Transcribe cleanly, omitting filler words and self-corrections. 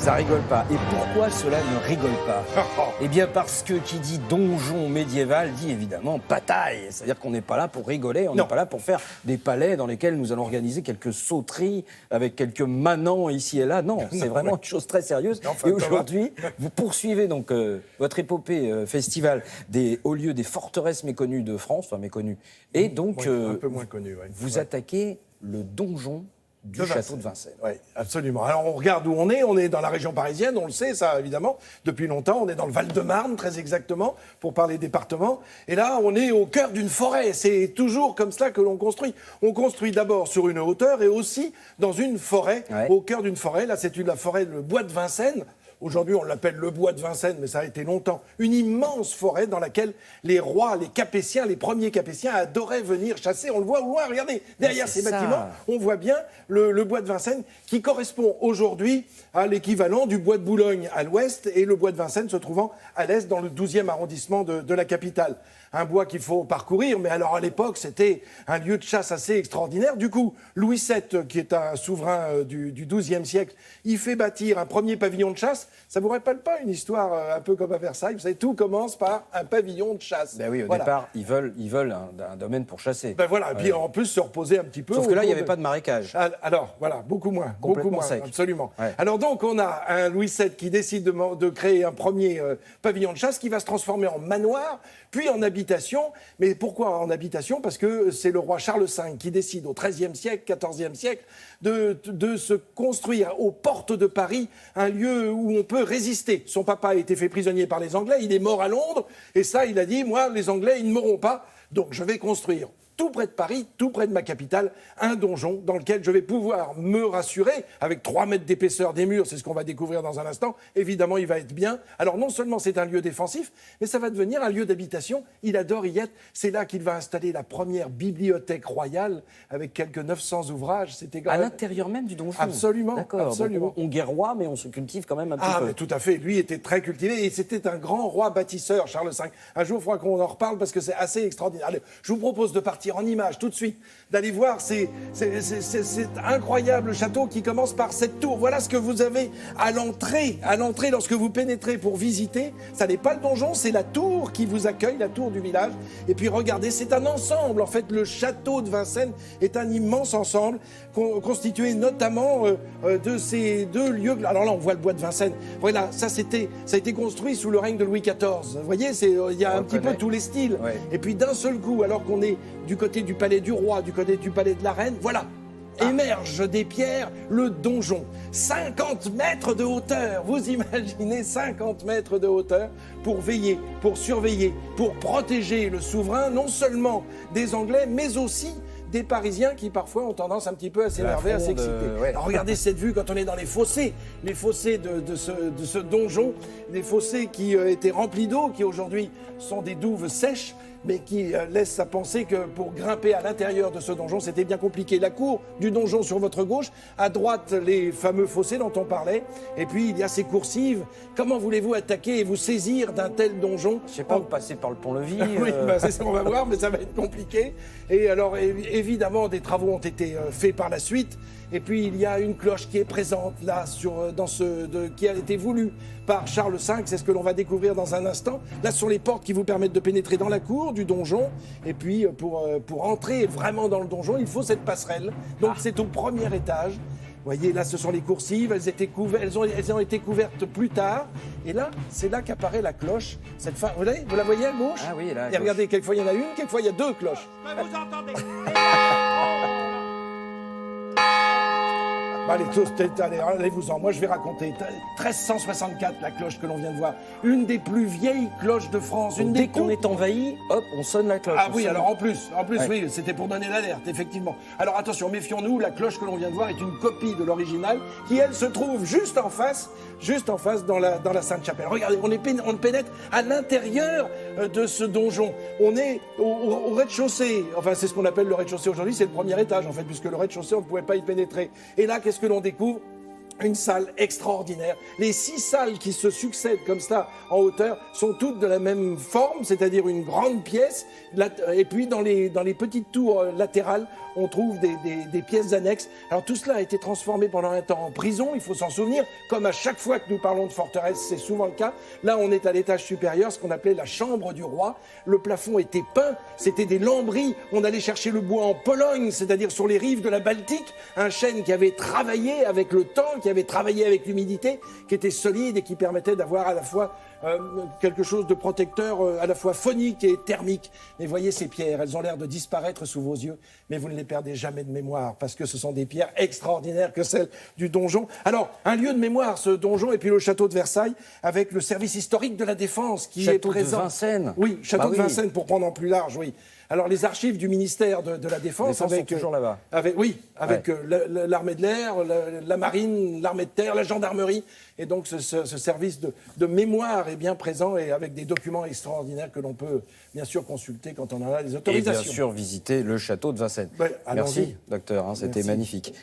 Ça rigole pas. Et pourquoi cela ne rigole pas? Eh bien parce que qui dit donjon médiéval dit évidemment bataille. C'est-à-dire qu'on n'est pas là pour rigoler, on n'est pas là pour faire des palais dans lesquels nous allons organiser quelques sauteries avec quelques manants ici et là. Non, c'est vraiment une chose très sérieuse. Et aujourd'hui, vous poursuivez donc votre épopée festival des hauts lieux des forteresses méconnues de France, enfin méconnues. Et donc, un peu moins connues, vous attaquez le donjon du château de Vincennes. Oui, absolument. Alors on regarde où on est dans la région parisienne, on le sait ça évidemment, depuis longtemps, on est dans le Val-de-Marne très exactement, pour parler département, et là on est au cœur d'une forêt, c'est toujours comme cela que l'on construit. On construit d'abord sur une hauteur et aussi dans une forêt, au cœur d'une forêt, là c'est la forêt, le bois de Vincennes. Aujourd'hui, on l'appelle le bois de Vincennes, mais ça a été longtemps une immense forêt dans laquelle les rois, les Capétiens, les premiers Capétiens adoraient venir chasser. On le voit au loin, regardez, derrière ces bâtiments, on voit bien le bois de Vincennes qui correspond aujourd'hui à l'équivalent du bois de Boulogne à l'ouest et le bois de Vincennes se trouvant à l'est dans le 12e arrondissement de la capitale. Un bois qu'il faut parcourir, mais alors à l'époque, c'était un lieu de chasse assez extraordinaire. Du coup, Louis VII, qui est un souverain du XIIe siècle, il fait bâtir un premier pavillon de chasse. Ça vous rappelle pas une histoire un peu comme à Versailles? Vous savez, tout commence par un pavillon de chasse. Ben oui, au départ, ils veulent un domaine pour chasser. Ben voilà, et puis en plus se reposer un petit peu. Sauf que là, il n'y avait pas de marécage. Alors, voilà, beaucoup moins. Sec. Absolument. Ouais. Alors donc, on a un Louis VII qui décide de créer un premier pavillon de chasse qui va se transformer en manoir, puis en habitation. Mais pourquoi en habitation? Parce que c'est le roi Charles V qui décide au XIIIe siècle, XIVe siècle, de se construire aux portes de Paris un lieu où on peut résister. Son papa a été fait prisonnier par les Anglais, il est mort à Londres, et ça, il a dit, moi, les Anglais, ils ne mourront pas, donc je vais construire tout près de Paris, tout près de ma capitale, un donjon dans lequel je vais pouvoir me rassurer, avec 3 mètres d'épaisseur des murs, c'est ce qu'on va découvrir dans un instant. Évidemment, il va être bien. Alors non seulement c'est un lieu défensif, mais ça va devenir un lieu d'habitation. Il adore y être. C'est là qu'il va installer la première bibliothèque royale, avec quelques 900 ouvrages. C'était à l'intérieur même du donjon? Absolument. D'accord. Absolument. On guerroie, mais on se cultive quand même un petit peu. Mais tout à fait. Lui était très cultivé et c'était un grand roi bâtisseur, Charles V. Un jour, il faudra qu'on en reparle parce que c'est assez extraordinaire. Allez, je vous propose de partir en image tout de suite, d'aller voir cet incroyable château qui commence par cette tour. Voilà ce que vous avez à l'entrée lorsque vous pénétrez pour visiter. Ça n'est pas le donjon, c'est la tour qui vous accueille, la tour du village. Et puis regardez, c'est un ensemble. En fait, le château de Vincennes est un immense ensemble constitué notamment de ces 2 lieux. Alors là, on voit le bois de Vincennes. Voilà, ça a été construit sous le règne de Louis XIV. Vous voyez, il y a un petit peu tous les styles. Ouais. Et puis d'un seul coup, alors qu'on est du côté du palais du roi, du côté du palais de la reine, voilà, émerge des pierres le donjon. 50 mètres de hauteur, vous imaginez 50 mètres de hauteur pour veiller, pour surveiller, pour protéger le souverain, non seulement des Anglais, mais aussi des Parisiens qui parfois ont tendance un petit peu à s'énerver, à s'exciter. Alors regardez cette vue quand on est dans les fossés de ce donjon, des fossés qui étaient remplis d'eau, qui aujourd'hui sont des douves sèches, mais qui laissent à penser que pour grimper à l'intérieur de ce donjon, c'était bien compliqué. La cour du donjon sur votre gauche, à droite, les fameux fossés dont on parlait, et puis il y a ces coursives. Comment voulez-vous attaquer et vous saisir d'un tel donjon? Je sais pas, vous passez par le pont-levis. Oui, c'est ce qu'on va voir, mais ça va être compliqué. Et alors, évidemment, des travaux ont été faits par la suite. Et puis, il y a une cloche qui est présente là, qui a été voulue par Charles V. C'est ce que l'on va découvrir dans un instant. Là, ce sont les portes qui vous permettent de pénétrer dans la cour du donjon. Et puis, pour entrer vraiment dans le donjon, il faut cette passerelle. Donc, c'est au premier étage. Vous voyez, là, ce sont les coursives. Elles ont été couvertes plus tard. Et là, c'est là qu'apparaît la cloche. Vous la voyez à gauche? Ah oui, là. Et regardez, quelquefois, il y en a une, quelquefois, il y a 2 cloches. Vous entendez? Allez, allez-vous-en. Moi, je vais raconter. 1364, la cloche que l'on vient de voir. Une des plus vieilles cloches de France. Dès qu'on est envahi, hop, on sonne la cloche. Ah oui, alors en plus, oui, c'était pour donner l'alerte, effectivement. Alors attention, méfions-nous, la cloche que l'on vient de voir est une copie de l'original qui, elle, se trouve juste en face dans la Sainte-Chapelle. Regardez, on pénètre à l'intérieur de ce donjon. On est au rez-de-chaussée. Enfin, c'est ce qu'on appelle le rez-de-chaussée aujourd'hui, c'est le premier étage, en fait, puisque le rez-de-chaussée, on ne pouvait pas y pénétrer. Et là, qu'est-ce que l'on découvre? Une salle extraordinaire. Les 6 salles qui se succèdent comme ça en hauteur sont toutes de la même forme, c'est-à-dire une grande pièce. Et puis dans les petites tours latérales, on trouve des pièces annexes. Alors tout cela a été transformé pendant un temps en prison, il faut s'en souvenir. Comme à chaque fois que nous parlons de forteresse, c'est souvent le cas. Là, on est à l'étage supérieur, ce qu'on appelait la chambre du roi. Le plafond était peint, c'était des lambris. On allait chercher le bois en Pologne, c'est-à-dire sur les rives de la Baltique. Un chêne qui avait travaillé avec le temps, qui avait travaillé avec l'humidité, qui était solide et qui permettait d'avoir à la fois quelque chose de protecteur à la fois phonique et thermique. Mais voyez ces pierres, elles ont l'air de disparaître sous vos yeux, mais vous ne les perdez jamais de mémoire, parce que ce sont des pierres extraordinaires que celles du donjon. Alors, un lieu de mémoire, ce donjon, et puis le château de Versailles, avec le service historique de la Défense qui est présent. Château de Vincennes. Oui, château de Vincennes, pour prendre en plus large, oui. Alors, les archives du ministère de la Défense, sont toujours là-bas. avec l'armée de l'air, la marine, l'armée de terre, la gendarmerie. Et donc, ce service de mémoire est bien présent et avec des documents extraordinaires que l'on peut, bien sûr, consulter quand on en a les autorisations. Et bien sûr, visiter le château de Vincennes. Ouais, Merci, docteur, c'était magnifique.